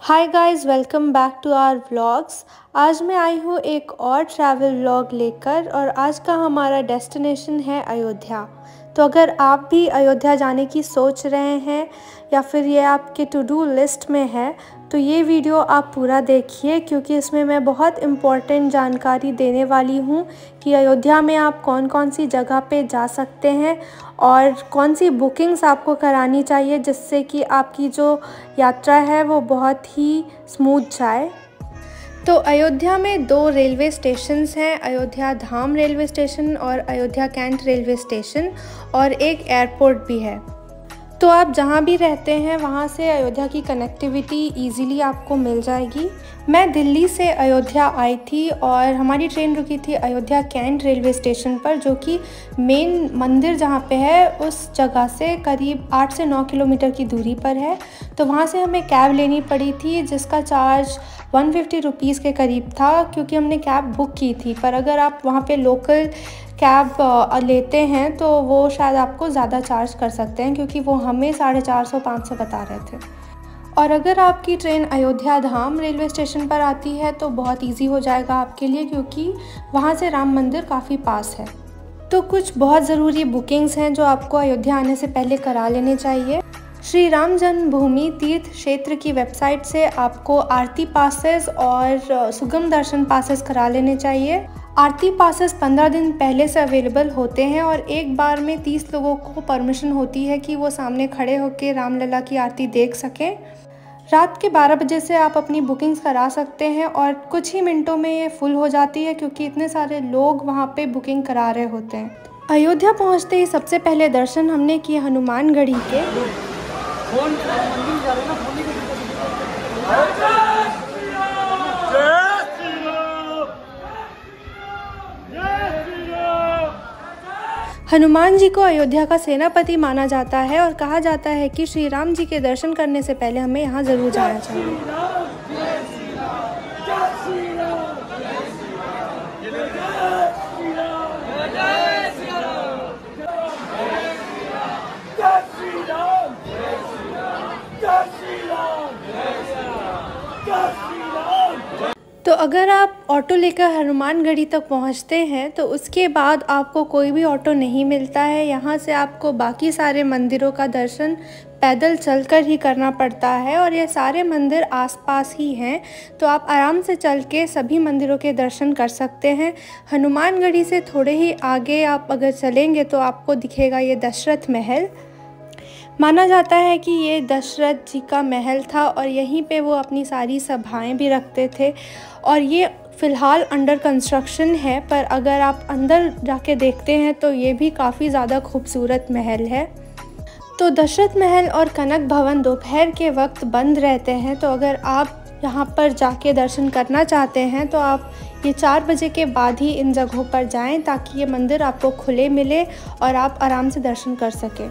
Hi guys, welcome back to our vlogs. आज मैं आई हूँ एक और ट्रैवल व्लॉग लेकर और आज का हमारा डेस्टिनेशन है अयोध्या। तो अगर आप भी अयोध्या जाने की सोच रहे हैं या फिर ये आपके टू डू लिस्ट में है तो ये वीडियो आप पूरा देखिए, क्योंकि इसमें मैं बहुत इम्पोर्टेंट जानकारी देने वाली हूँ कि अयोध्या में आप कौन कौन सी जगह पे जा सकते हैं और कौन सी बुकिंग्स आपको करानी चाहिए जिससे कि आपकी जो यात्रा है वो बहुत ही स्मूथ जाए। तो अयोध्या में 2 रेलवे स्टेशंस हैं, अयोध्या धाम रेलवे स्टेशन और अयोध्या कैंट रेलवे स्टेशन, और एक एयरपोर्ट भी है। तो आप जहाँ भी रहते हैं वहाँ से अयोध्या की कनेक्टिविटी इजीली आपको मिल जाएगी। मैं दिल्ली से अयोध्या आई थी और हमारी ट्रेन रुकी थी अयोध्या कैंट रेलवे स्टेशन पर, जो कि मेन मंदिर जहाँ पे है उस जगह से करीब 8 से 9 किलोमीटर की दूरी पर है। तो वहाँ से हमें कैब लेनी पड़ी थी जिसका चार्ज 150 रुपीज़ के करीब था, क्योंकि हमने कैब बुक की थी। पर अगर आप वहाँ पे लोकल कैब लेते हैं तो वो शायद आपको ज़्यादा चार्ज कर सकते हैं, क्योंकि वो हमें 450-500 बता रहे थे। और अगर आपकी ट्रेन अयोध्या धाम रेलवे स्टेशन पर आती है तो बहुत इजी हो जाएगा आपके लिए, क्योंकि वहाँ से राम मंदिर काफ़ी पास है। तो कुछ बहुत ज़रूरी बुकिंग्स हैं जो आपको अयोध्या आने से पहले करा लेने चाहिए। श्री राम जन्मभूमि तीर्थ क्षेत्र की वेबसाइट से आपको आरती पासेस और सुगम दर्शन पासेस करा लेने चाहिए। आरती पासेस 15 दिन पहले से अवेलेबल होते हैं और एक बार में 30 लोगों को परमिशन होती है कि वो सामने खड़े होकर रामलला की आरती देख सकें। रात के 12 बजे से आप अपनी बुकिंग्स करा सकते हैं और कुछ ही मिनटों में ये फुल हो जाती है, क्योंकि इतने सारे लोग वहाँ पे बुकिंग करा रहे होते हैं। अयोध्या पहुँचते ही सबसे पहले दर्शन हमने किए हनुमानगढ़ी के। हनुमान जी को अयोध्या का सेनापति माना जाता है और कहा जाता है कि श्री राम जी के दर्शन करने से पहले हमें यहाँ ज़रूर जाना चाहिए। तो अगर आप ऑटो लेकर हनुमानगढ़ी तक पहुंचते हैं तो उसके बाद आपको कोई भी ऑटो नहीं मिलता है। यहाँ से आपको बाकी सारे मंदिरों का दर्शन पैदल चलकर ही करना पड़ता है और ये सारे मंदिर आसपास ही हैं, तो आप आराम से चल के सभी मंदिरों के दर्शन कर सकते हैं। हनुमानगढ़ी से थोड़े ही आगे आप अगर चलेंगे तो आपको दिखेगा ये दशरथ महल। माना जाता है कि ये दशरथ जी का महल था और यहीं पे वो अपनी सारी सभाएं भी रखते थे, और ये फ़िलहाल अंडर कंस्ट्रक्शन है। पर अगर आप अंदर जाके देखते हैं तो ये भी काफ़ी ज़्यादा खूबसूरत महल है। तो दशरथ महल और कनक भवन दोपहर के वक्त बंद रहते हैं, तो अगर आप यहाँ पर जाके दर्शन करना चाहते हैं तो आप ये 4 बजे के बाद ही इन जगहों पर जाएँ, ताकि ये मंदिर आपको खुले मिले और आप आराम से दर्शन कर सकें।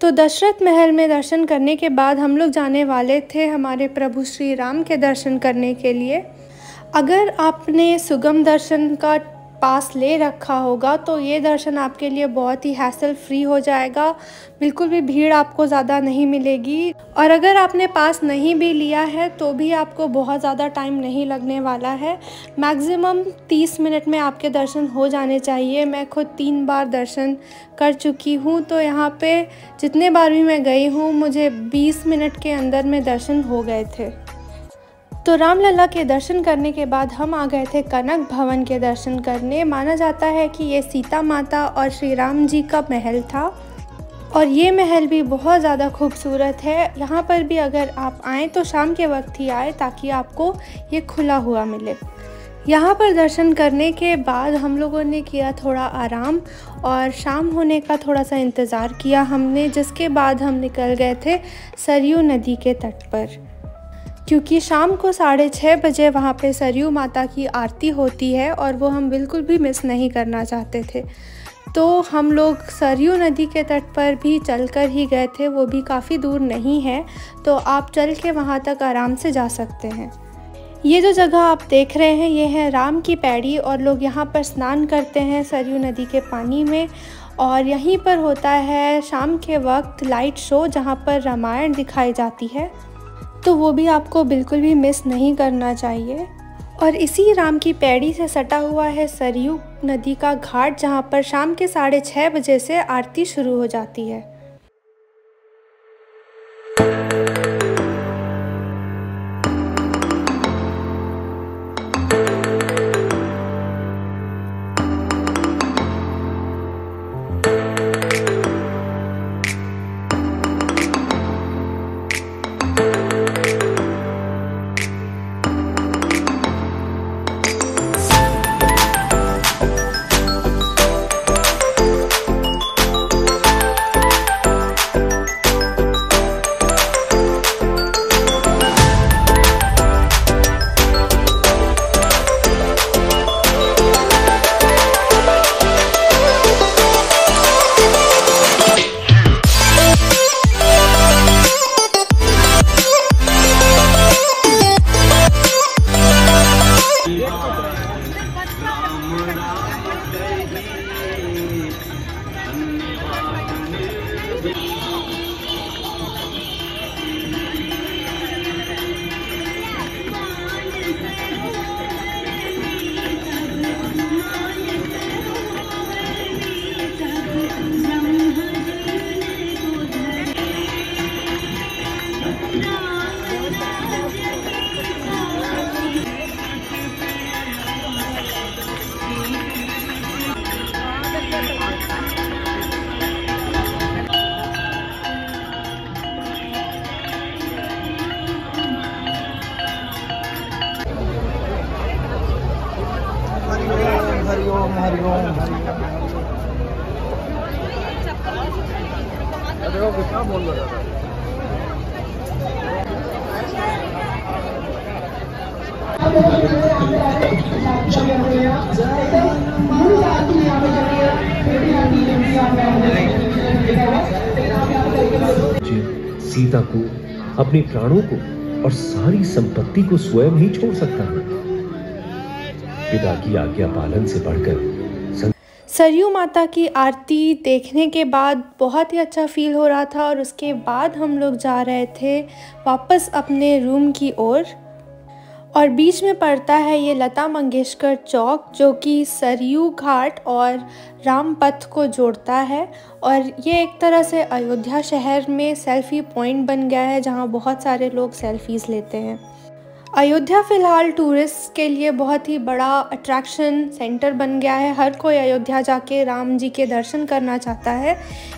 तो दशरथ महल में दर्शन करने के बाद हम लोग जाने वाले थे हमारे प्रभु श्री राम के दर्शन करने के लिए। अगर आपने सुगम दर्शन का पास ले रखा होगा तो ये दर्शन आपके लिए बहुत ही हैसल फ्री हो जाएगा, बिल्कुल भी भीड़ आपको ज़्यादा नहीं मिलेगी। और अगर आपने पास नहीं भी लिया है तो भी आपको बहुत ज़्यादा टाइम नहीं लगने वाला है। मैक्सिमम 30 मिनट में आपके दर्शन हो जाने चाहिए। मैं खुद 3 बार दर्शन कर चुकी हूँ, तो यहाँ पे जितने बार भी मैं गई हूँ मुझे 20 मिनट के अंदर में दर्शन हो गए थे। तो रामलला के दर्शन करने के बाद हम आ गए थे कनक भवन के दर्शन करने। माना जाता है कि ये सीता माता और श्री राम जी का महल था और ये महल भी बहुत ज़्यादा खूबसूरत है। यहाँ पर भी अगर आप आएँ तो शाम के वक्त ही आए, ताकि आपको ये खुला हुआ मिले। यहाँ पर दर्शन करने के बाद हम लोगों ने किया थोड़ा आराम और शाम होने का थोड़ा सा इंतज़ार किया हमने, जिसके बाद हम निकल गए थे सरयू नदी के तट पर, क्योंकि शाम को 6:30 बजे वहाँ पे सरयू माता की आरती होती है और वो हम बिल्कुल भी मिस नहीं करना चाहते थे। तो हम लोग सरयू नदी के तट पर भी चलकर ही गए थे, वो भी काफ़ी दूर नहीं है, तो आप चल के वहाँ तक आराम से जा सकते हैं। ये जो जगह आप देख रहे हैं ये है राम की पैड़ी और लोग यहाँ पर स्नान करते हैं सरयू नदी के पानी में। और यहीं पर होता है शाम के वक्त लाइट शो जहाँ पर रामायण दिखाई जाती है, तो वो भी आपको बिल्कुल भी मिस नहीं करना चाहिए। और इसी राम की पैड़ी से सटा हुआ है सरयू नदी का घाट जहाँ पर शाम के 6:30 बजे से आरती शुरू हो जाती है। देखो कितना बोल रहा था। सीता को, अपने प्राणों को और सारी संपत्ति को स्वयं ही छोड़ सकता है। पिता की आज्ञा पालन से बढ़कर सरयू माता की आरती देखने के बाद बहुत ही अच्छा फील हो रहा था और उसके बाद हम लोग जा रहे थे वापस अपने रूम की ओर। और बीच में पड़ता है ये लता मंगेशकर चौक जो कि सरयू घाट और रामपथ को जोड़ता है। और ये एक तरह से अयोध्या शहर में सेल्फ़ी पॉइंट बन गया है जहाँ बहुत सारे लोग सेल्फीज़ लेते हैं। अयोध्या फ़िलहाल टूरिस्ट के लिए बहुत ही बड़ा अट्रैक्शन सेंटर बन गया है। हर कोई अयोध्या जाके राम जी के दर्शन करना चाहता है।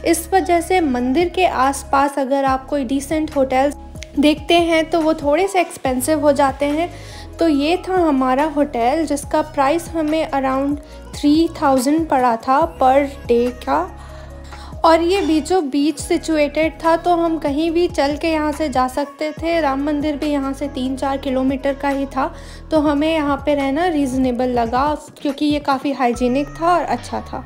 इस वजह से मंदिर के आसपास अगर आप कोई डिसेंट होटल्स देखते हैं तो वो थोड़े से एक्सपेंसिव हो जाते हैं। तो ये था हमारा होटल जिसका प्राइस हमें अराउंड 3000 पड़ा था पर डे का। और ये बीचों बीच सिचुएटेड था तो हम कहीं भी चल के यहाँ से जा सकते थे। राम मंदिर भी यहाँ से 3-4 किलोमीटर का ही था, तो हमें यहाँ पे रहना रीज़नेबल लगा क्योंकि ये काफ़ी हाइजीनिक था और अच्छा था।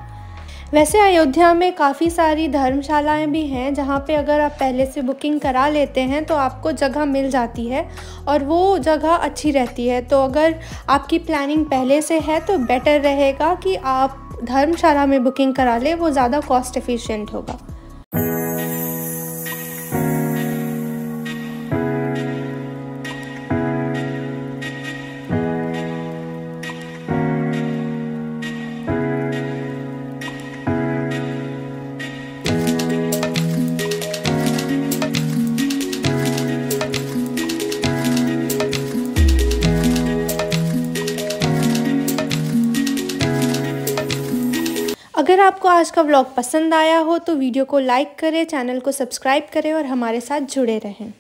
वैसे अयोध्या में काफ़ी सारी धर्मशालाएं भी हैं जहाँ पे अगर आप पहले से बुकिंग करा लेते हैं तो आपको जगह मिल जाती है और वो जगह अच्छी रहती है। तो अगर आपकी प्लानिंग पहले से है तो बेटर रहेगा कि आप धर्मशाला में बुकिंग करा ले, वो ज़्यादा कॉस्ट एफिशिएंट होगा। अगर आपको आज का व्लॉग पसंद आया हो तो वीडियो को लाइक करें, चैनल को सब्सक्राइब करें और हमारे साथ जुड़े रहें।